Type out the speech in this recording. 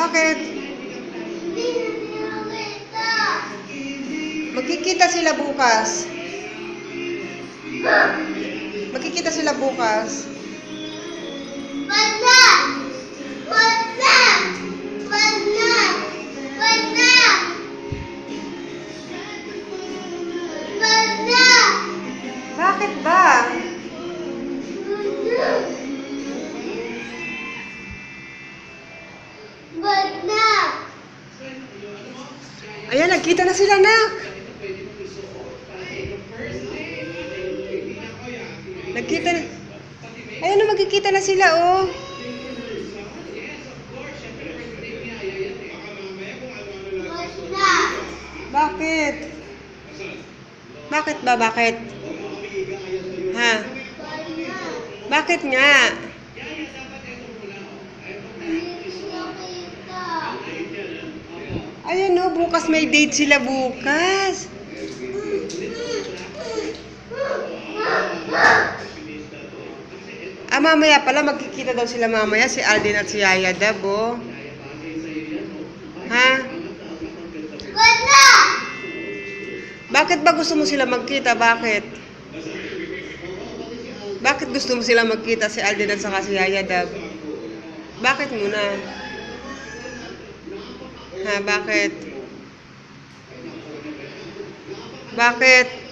Bakit? Magkikita sila bukas. Magkikita sila bukas. Bakit ba? Ayan, nagkita na sila, nak. Nagkita na. Ayan na, magkikita na sila, oh. Bakit? Bakit ba? Bakit? Ha? Bakit nga? Ayan, no, bukas may date sila bukas. Mamaya pala, magkikita daw sila mamaya, si Alden at si Yaya Dab, oh. Ha? Bakit ba gusto mo sila magkita? Bakit? Bakit gusto mo sila magkita, si Alden at saka si Yaya Dab? Bakit muna? Ha, bakit? Bakit?